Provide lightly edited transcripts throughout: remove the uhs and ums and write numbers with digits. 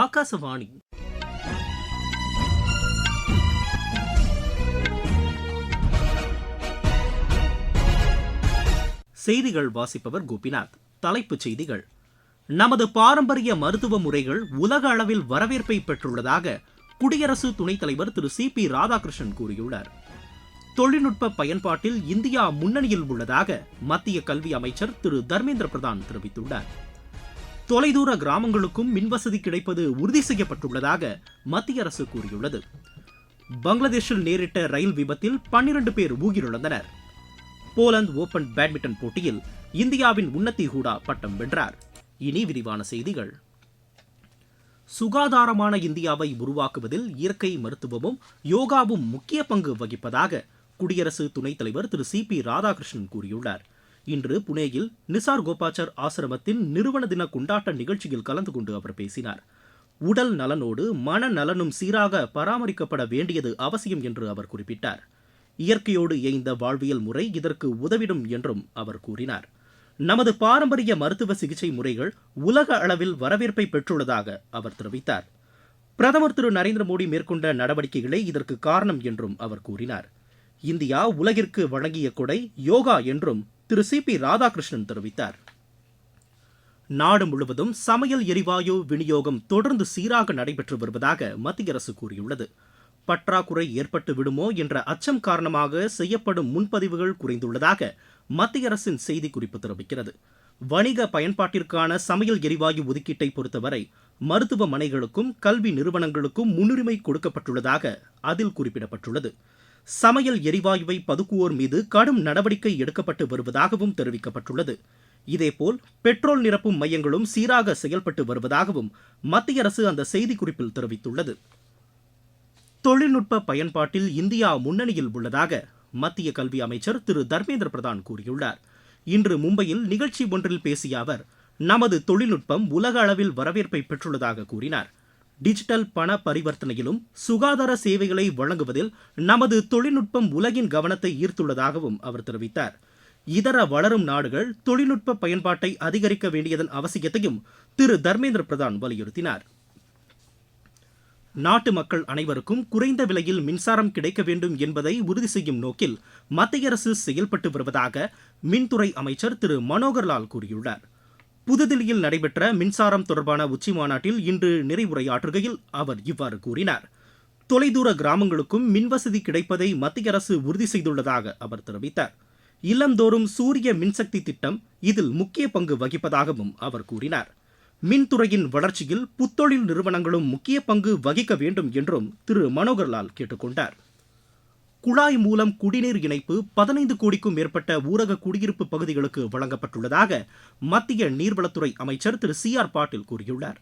ஆகாசவாணி. செய்திகள் வாசிப்பவர் கோபிநாத். தலைப்புச் செய்திகள். நமது பாரம்பரிய மருத்துவ முறைகள் உலக அளவில் வரவேற்பை பெற்றுள்ளதாக குடியரசு துணைத் தலைவர் திரு சி.பி. ராதாகிருஷ்ணன் கூறியுள்ளார். தொழில்நுட்ப பயன்பாட்டில் இந்தியா முன்னணியில் உள்ளதாக மத்திய கல்வி அமைச்சர் திரு தர்மேந்திர பிரதான் தெரிவித்துள்ளார். தொலைதூர கிராமங்களுக்கும் மின்வசதி கிடைப்பது உறுதி செய்யப்பட்டுள்ளதாக மத்திய அரசு கூறியுள்ளது. பங்களாதேஷில் நேரிட்ட ரயில் விபத்தில் 12 பேர் உயிரிழந்தனர். போலந்து ஓபன் பேட்மிண்டன் போட்டியில் இந்தியாவின் உன்னதி ஹூடா பட்டம் வென்றார். இனி விரிவான செய்திகள். சுகாதாரமான இந்தியாவை உருவாக்குவதில் இயற்கை மருத்துவமும் யோகாவும் முக்கிய பங்கு வகிப்பதாக குடியரசு துணைத் தலைவர் திரு சி.பி. ராதாகிருஷ்ணன் கூறியுள்ளார். இன்று புனேயில் நிசார் கோபாச்சர் ஆசிரமத்தின் நிறுவன தின கொண்டாட்ட நிகழ்ச்சியில் கலந்து கொண்டு அவர் பேசினார். உடல் நலனோடு மனநலனும் சீராக பராமரிக்கப்பட வேண்டியது அவசியம் என்று அவர் குறிப்பிட்டார். இயற்கையோடு இயைந்த வாழ்வியல் முறை இதற்கு உதவிடும் என்றும் அவர் கூறினார். நமது பாரம்பரிய மருத்துவ சிகிச்சை முறைகள் உலக அளவில் வரவேற்பை பெற்றுள்ளதாக அவர் தெரிவித்தார். பிரதமர் திரு நரேந்திர மோடி மேற்கொண்ட நடவடிக்கைகளே இதற்கு காரணம் என்றும் அவர் கூறினார். இந்தியா உலகிற்கு வழங்கிய கொடை யோகா என்றும் திரு சி.பி. ராதாகிருஷ்ணன் தெரிவித்தார். நாடு முழுவதும் சமையல் எரிவாயு விநியோகம் தொடர்ந்து சீராக நடைபெற்று வருவதாக மத்திய அரசு கூறியுள்ளது. பற்றாக்குறை ஏற்பட்டு விடுமோ என்ற அச்சம் காரணமாக செய்யப்படும் முன்பதிவுகள் குறைந்துள்ளதாக மத்திய அரசின் செய்திக்குறிப்பு தெரிவிக்கிறது. வணிக பயன்பாட்டிற்கான சமையல் எரிவாயு ஒதுக்கீட்டை பொறுத்தவரை மருத்துவமனைகளுக்கும் கல்வி நிறுவனங்களுக்கும் முன்னுரிமை கொடுக்கப்பட்டுள்ளதாக அதில் குறிப்பிடப்பட்டுள்ளது. சமையல் எரிவாயுவை பதுக்குவோர் மீது கடும் நடவடிக்கை எடுக்கப்பட்டு வருவதாகவும் தெரிவிக்கப்பட்டுள்ளது. இதேபோல் பெட்ரோல் நிரப்பும் மையங்களும் சீராக செயல்பட்டு வருவதாகவும் மத்திய அரசு அந்த செய்திக்குறிப்பில் தெரிவித்துள்ளது. தொழில்நுட்ப பயன்பாட்டில் இந்தியா முன்னணியில் உள்ளதாக மத்திய கல்வி அமைச்சர் திரு தர்மேந்திர பிரதான் கூறியுள்ளார். இன்று மும்பையில் நிகழ்ச்சி ஒன்றில் பேசிய அவர், நமது தொழில்நுட்பம் உலக அளவில் வரவேற்பை பெற்றுள்ளதாக கூறினார். டிஜிட்டல் பண பரிவர்த்தனையிலும் சுகாதார சேவைகளை வழங்குவதில் நமது தொழில்நுட்பம் உலகின் கவனத்தை ஈர்த்துள்ளதாகவும் அவர் தெரிவித்தார். இதர வளரும் நாடுகள் தொழில்நுட்ப பயன்பாட்டை அதிகரிக்க வேண்டியதன் அவசியத்தையும் திரு தர்மேந்திர பிரதான் வலியுறுத்தினார். நாட்டு மக்கள் அனைவருக்கும் குறைந்த விலையில் மின்சாரம் கிடைக்க வேண்டும் என்பதை உறுதி செய்யும் நோக்கில் மத்திய அரசு செயல்பட்டு வருவதாக மின்துறை அமைச்சர் திரு மனோகர்லால் கூறியுள்ளார். புதுதில்லியில் நடைபெற்ற மின்சாரம் தொடர்பான உச்சிமாநாட்டில் இன்று நிறைவுரையாற்றுகையில் அவர் இவ்வாறு கூறினார். தொலைதூர கிராமங்களுக்கும் மின்வசதி கிடைப்பதை மத்திய அரசு உறுதி செய்துள்ளதாக அவர் தெரிவித்தார். இல்லந்தோறும் சூரிய மின்சக்தி திட்டம் இதில் முக்கிய பங்கு வகிப்பதாகவும் அவர் கூறினார். மின்துறையின் வளர்ச்சியில் புத்தொழில் நிறுவனங்களும் முக்கிய பங்கு வகிக்க வேண்டும் என்றும் திரு மனோகர்லால் கேட்டுக்கொண்டார். குழாய் மூலம் குடிநீர் இணைப்பு 15 கோடிக்கும் மேற்பட்ட ஊரக குடியிருப்பு பகுதிகளுக்கு வழங்கப்பட்டுள்ளதாக மத்திய நீர்வளத்துறை அமைச்சர் திரு சி.ஆர். பாட்டீல் கூறியுள்ளார்.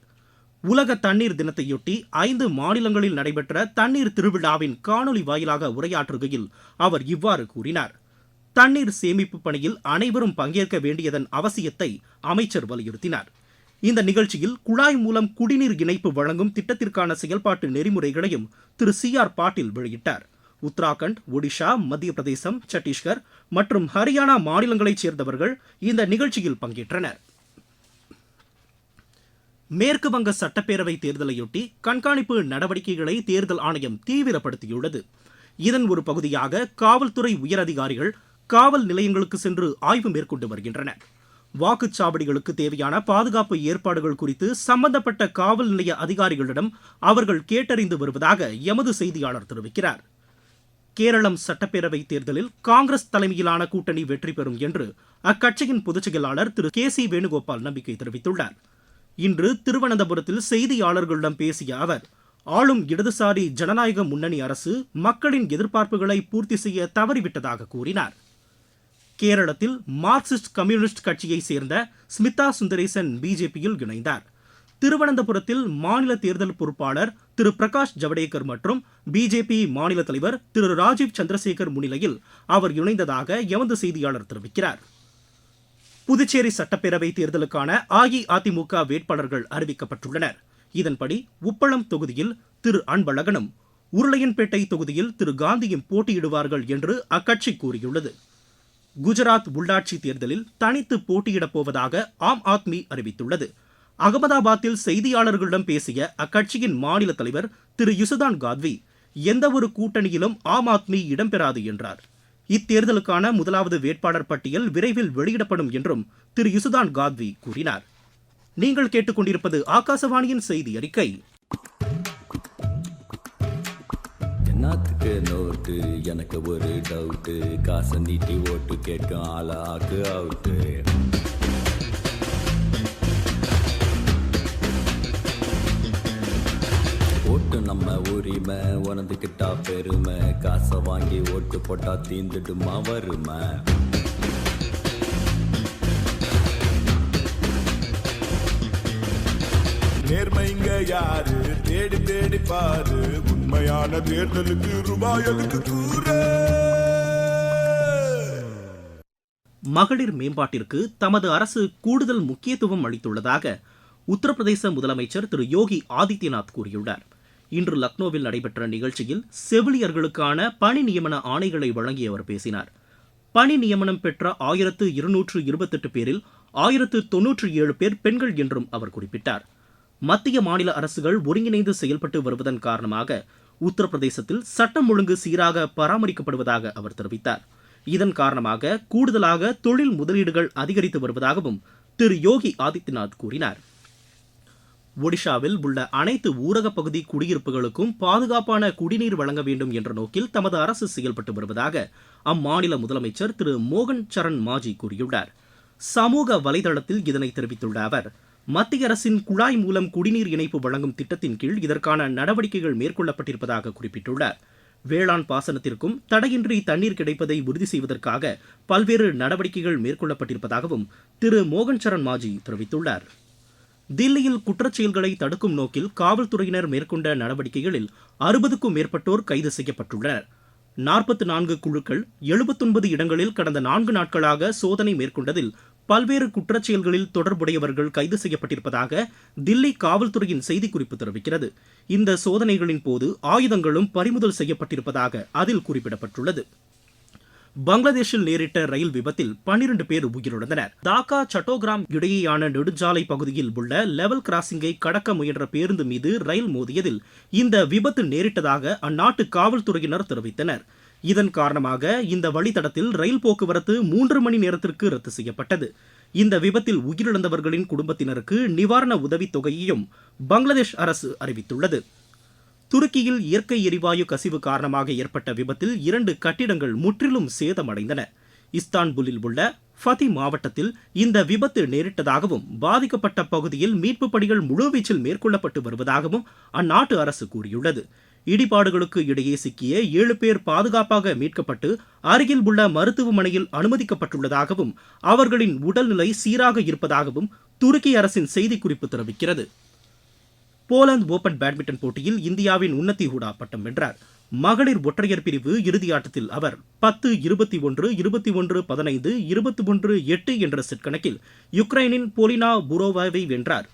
உலக தண்ணீர் தினத்தையொட்டி 5 மாநிலங்களில் நடைபெற்ற தண்ணீர் திருவிழாவின் காணொலி வாயிலாக உரையாற்றுகையில் அவர் இவ்வாறு கூறினார். தண்ணீர் சேமிப்பு பணியில் அனைவரும் பங்கேற்க வேண்டியதன் அவசியத்தை அமைச்சர் வலியுறுத்தினார். இந்த நிகழ்ச்சியில் குழாய் மூலம் குடிநீர் இணைப்பு வழங்கும் திட்டத்திற்கான செயல்பாட்டு நெறிமுறைகளையும் திரு சி.ஆர். பாட்டீல் வெளியிட்டார். உத்தராகண்ட், ஒடிஷா, மத்திய பிரதேசம், சத்தீஸ்கர் மற்றும் ஹரியானா மாநிலங்களைச் சேர்ந்தவர்கள் இந்த நிகழ்ச்சியில் பங்கேற்றனர். மேற்கு வங்க சட்டப்பேரவை தேர்தலையொட்டி கண்காணிப்பு நடவடிக்கைகளை தேர்தல் ஆணையம் தீவிரப்படுத்தியுள்ளது. இதன் ஒரு பகுதியாக காவல்துறை உயரதிகாரிகள் காவல் நிலையங்களுக்கு சென்று ஆய்வு மேற்கொண்டு வருகின்றனர். வாக்குச்சாவடிகளுக்கு தேவையான பாதுகாப்பு ஏற்பாடுகள் குறித்து சம்பந்தப்பட்ட காவல் நிலைய அதிகாரிகளிடம் அவர்கள் கேட்டறிந்து வருவதாக எமது செய்தியாளர் தெரிவிக்கிறார். கேரளம் சட்டப்பேரவை தேர்தலில் காங்கிரஸ் தலைமையிலான கூட்டணி வெற்றி பெறும் என்று அக்கட்சியின் பொதுச் செயலாளர் திரு கே.சி. வேணுகோபால் நம்பிக்கை தெரிவித்துள்ளார். இன்று திருவனந்தபுரத்தில் செய்தியாளர்களிடம் பேசிய அவர், ஆளும் இடதுசாரி ஜனநாயக முன்னணி அரசு மக்களின் எதிர்பார்ப்புகளை பூர்த்தி செய்ய தவறிவிட்டதாக கூறினார். கேரளத்தில் மார்க்சிஸ்ட் கம்யூனிஸ்ட் கட்சியைச் சேர்ந்த ஸ்மிதா சுந்தரேசன் பிஜேபியில் இணைந்தார். திருவனந்தபுரத்தில் மாநில தேர்தல் பொறுப்பாளர் திரு பிரகாஷ் ஜவடேகர் மற்றும் பிஜேபி மாநில தலைவர் திரு ராஜீவ் சந்திரசேகர் முன்னிலையில் அவர் இணைந்ததாக எமது செய்தியாளர் தெரிவிக்கிறார். புதுச்சேரி சட்டப்பேரவை தேர்தலுக்கான அஇஅதிமுக வேட்பாளர்கள் அறிவிக்கப்பட்டுள்ளனர். இதன்படி உப்பளம் தொகுதியில் திரு அன்பழகனும், உருளையன்பேட்டை தொகுதியில் திரு காந்தியும் போட்டியிடுவார்கள் என்று அக்கட்சி கூறியுள்ளது. குஜராத் உள்ளாட்சி தேர்தலில் தனித்து போட்டியிடப் போவதாக ஆம் ஆத்மி அறிவித்துள்ளது. அகமதாபாத்தில் செய்தியாளர்களிடம் பேசிய அக்கட்சியின் மாநில தலைவர் திரு யுசுதான் காத்வி எந்தவொரு கூட்டணியிலும் ஆம் ஆத்மி இடம்பெறாது என்றார். இத்தேர்தலுக்கான முதலாவது வேட்பாளர் பட்டியல் விரைவில் வெளியிடப்படும் என்றும் திரு யுசுதான் காத்வி கூறினார். நீங்கள் கேட்டுக்கொண்டிருப்பது ஆகாசவாணியின் செய்தி அறிக்கை. நாத்துக்கு நோட்டு எனக்கு ஒரு டவுட்டு, காசை நீட்டி ஓட்டு கேட்கும் ஆளாக்கு அவுட்டு. ஓட்டு நம்ம உரிமை, உணர்ந்துக்கிட்டா பெருமை, காசை வாங்கி ஓட்டு போட்டா தீந்துடுமா வறுமை. நேர்மைங்க யாரு தேடி தேடி பாரு, உண்மையான தேர்தலுக்கு ரூபாய் எதுக்கு கூறு. மகளிர் மேம்பாட்டிற்கு தமது அரசு கூடுதல் முக்கியத்துவம் அளித்துள்ளதாக உத்தரப்பிரதேச முதலமைச்சர் திரு யோகி ஆதித்யநாத் கூறியுள்ளார். இன்று லக்னோவில் நடைபெற்ற நிகழ்ச்சியில் செவிலியர்களுக்கான பணி நியமன ஆணைகளை வழங்கி அவர் பேசினார். பணி நியமனம் பெற்ற 1228 பேரில் 1097 பேர் பெண்கள் என்றும் அவர் குறிப்பிட்டார். மத்திய மாநில அரசுகள் ஒருங்கிணைந்து செயல்பட்டு வருவதன் காரணமாக உத்தரப்பிரதேசத்தில் சட்டம் ஒழுங்கு சீராக பராமரிக்கப்படுவதாக அவர் தெரிவித்தார். இதன் காரணமாக கூடுதலாக தொழில் முதலீடுகள் அதிகரித்து வருவதாகவும் திரு யோகி ஆதித்யநாத் கூறினார். ஒடிஷாவில் உள்ள அனைத்து ஊரகப் பகுதி குடியிருப்புகளுக்கும் பாதுகாப்பான குடிநீர் வழங்க வேண்டும் என்ற நோக்கில் தமது அரசு செயல்பட்டு வருவதாக அம்மாநில முதலமைச்சர் திரு மோகன் சரண் மாஜி கூறியுள்ளார். சமூக வலைதளத்தில் இதனை தெரிவித்துள்ள அவர், மத்திய அரசின் குழாய் மூலம் குடிநீர் இணைப்பு வழங்கும் திட்டத்தின் கீழ் இதற்கான நடவடிக்கைகள் மேற்கொள்ளப்பட்டிருப்பதாக குறிப்பிட்டுள்ளார். வேளாண் பாசனத்திற்கும் தடையின்றி தண்ணீர் கிடைப்பதை உறுதி செய்வதற்காக பல்வேறு நடவடிக்கைகள் மேற்கொள்ளப்பட்டிருப்பதாகவும் திரு மோகன் சரண் மாஜி தெரிவித்துள்ளார். தில்லியில் குற்றச்செயல்களை தடுக்கும் நோக்கில் காவல்துறையினர் மேற்கொண்ட நடவடிக்கைகளில் 60க்கும் மேற்பட்டோர் கைது செய்யப்பட்டுள்ளனர். 44 குழுக்கள் 79 இடங்களில் கடந்த 4 நாட்களாக சோதனை மேற்கொண்டதில் பல்வேறு குற்றச்செயல்களில் தொடர்புடையவர்கள் கைது செய்யப்பட்டிருப்பதாக தில்லி காவல்துறையின் செய்திக்குறிப்பு தெரிவிக்கிறது. இந்த சோதனைகளின் போது ஆயுதங்களும் பறிமுதல் செய்யப்பட்டிருப்பதாக அதில் குறிப்பிடப்பட்டுள்ளது. பங்களாதேஷில் நேரிட்ட ரயில் விபத்தில் 12 பேர் உயிரிழந்தனர். டாக்கா சட்டோகிராம் இடையேயான நெடுஞ்சாலை பகுதியில் உள்ள லெவல் கிராசிங்கை கடக்க முயன்ற பேருந்து மீது ரயில் மோதியதில் இந்த விபத்து நேரிட்டதாக அந்நாட்டு காவல்துறையினர் தெரிவித்தனர். இதன் காரணமாக இந்த வழித்தடத்தில் ரயில் போக்குவரத்து 3 மணி நேரத்திற்கு ரத்து செய்யப்பட்டது. இந்த விபத்தில் உயிரிழந்தவர்களின் குடும்பத்தினருக்கு நிவாரண உதவித் தொகையையும் பங்களாதேஷ் அரசு அறிவித்துள்ளது. துருக்கியில் இயற்கை எரிவாயு கசிவு காரணமாக ஏற்பட்ட விபத்தில் 2 கட்டிடங்கள் முற்றிலும் சேதமடைந்தன. இஸ்தான்புல்லில் உள்ள ஃபதி மாவட்டத்தில் இந்த விபத்து நேரிட்டதாகவும் பாதிக்கப்பட்ட பகுதியில் மீட்புப் பணிகள் முழுவீச்சில் மேற்கொள்ளப்பட்டு வருவதாகவும் அந்நாட்டு அரசு கூறியுள்ளது. இடிபாடுகளுக்கு இடையே சிக்கிய 7 பேர் பாதுகாப்பாக மீட்கப்பட்டு அருகில் உள்ள மருத்துவமனையில் அனுமதிக்கப்பட்டுள்ளதாகவும் அவர்களின் உடல்நிலை சீராக இருப்பதாகவும் துருக்கி அரசின் செய்திக்குறிப்பு தெரிவிக்கிறது. போலந்து ஓபன் பேட்மிண்டன் போட்டியில் இந்தியாவின் உன்னதி ஹூடா பட்டம் வென்றார். மகளிர் ஒற்றையர் பிரிவு இறுதியாட்டத்தில் அவர் 10-21, 21-15, 21-8 என்ற செட் கணக்கில் யுக்ரைனின் போலினா புரோவாவை வென்றார்.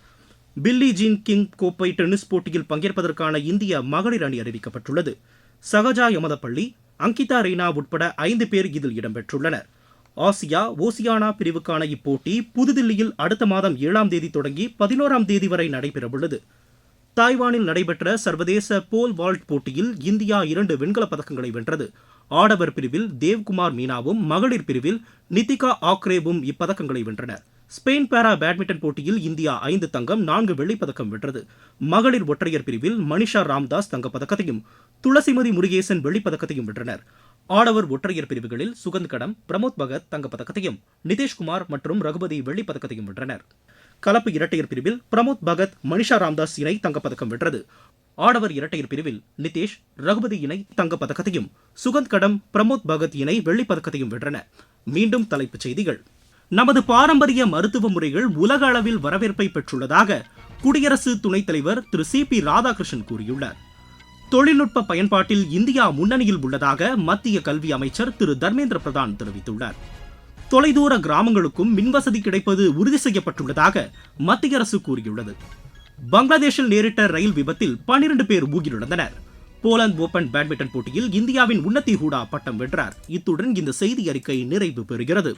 பில்லி ஜீன் கிங் கோப்பை டென்னிஸ் போட்டியில் பங்கேற்பதற்கான இந்திய மகளிர் அணி அறிவிக்கப்பட்டுள்ளது. சகஜா யமதப்பள்ளி, அங்கிதா ரெய்னா உட்பட 5 பேர் இதில் இடம்பெற்றுள்ளனர். ஆசியா ஓசியானா பிரிவுக்கான இப்போட்டி புதுதில்லியில் அடுத்த மாதம் 7ஆம் தேதி தொடங்கி 11ஆம் தேதி வரை நடைபெறவுள்ளது. தாய்வானில் நடைபெற்ற சர்வதேச போல் வால்ட் போட்டியில் இந்தியா 2 வெண்கலப் பதக்கங்களை வென்றது. ஆடவர் பிரிவில் தேவ்குமார் மீனாவும் மகளிர் பிரிவில் நிதிகா ஆக்ரேவும் இப்பதக்கங்களை வென்றனர். ஸ்பெயின் பாரா பேட்மிண்டன் போட்டியில் இந்தியா 5 தங்கம் 4 வெள்ளிப்பதக்கம் வென்றது. மகளிர் ஒற்றையர் பிரிவில் மனிஷா ராம்தாஸ் தங்கப்பதக்கத்தையும் துளசிமதி முருகேசன் வெள்ளிப்பதக்கத்தையும் வென்றனர். ஆடவர் ஒற்றையர் பிரிவுகளில் சுகந்த் கடம், பிரமோத் பகத் தங்கப்பதக்கத்தையும், நிதேஷ்குமார் மற்றும் ரகுபதி வெள்ளிப்பதக்கத்தையும் வென்றனர். கலப்பு இரட்டையர் பிரிவில் பிரமோத் பகத், மனிஷா ராம்தாஸ் இணை தங்கப்பதக்கம் வென்றது. ஆடவர் இரட்டையர் பிரிவில் நிதேஷ், ரகுபதி இணை தங்கப்பதக்கத்தையும், சுகந்த் கடம், பிரமோத் பகத் இணை வெள்ளிப்பதக்கத்தையும் வென்றன. மீண்டும் தலைப்புச் செய்திகள். நமது பாரம்பரிய மருத்துவ முறைகள் உலக அளவில் வரவேற்பை பெற்றுள்ளதாக குடியரசு துணைத் தலைவர் திரு CP ராதாகிருஷ்ணன் கூறியுள்ளார். தொழில்நுட்ப பயன்பாட்டில் இந்தியா முன்னணியில் உள்ளதாக மத்திய கல்வி அமைச்சர் திரு தர்மேந்திர பிரதான் தெரிவித்துள்ளார். தொலைதூர கிராமங்களுக்கும் மின்வசதி கிடைப்பது உறுதி செய்யப்பட்டுள்ளதாக மத்திய அரசு கூறியுள்ளது. பங்களாதேஷில் நேரிட்ட ரயில் விபத்தில் 12 பேர் உயிரிழந்தனர். போலந்து ஓபன் பேட்மிண்டன் போட்டியில் இந்தியாவின் உன்னதி ஹூடா பட்டம் வென்றார். இத்துடன் இந்த செய்தி அறிக்கை நிறைவு பெறுகிறது.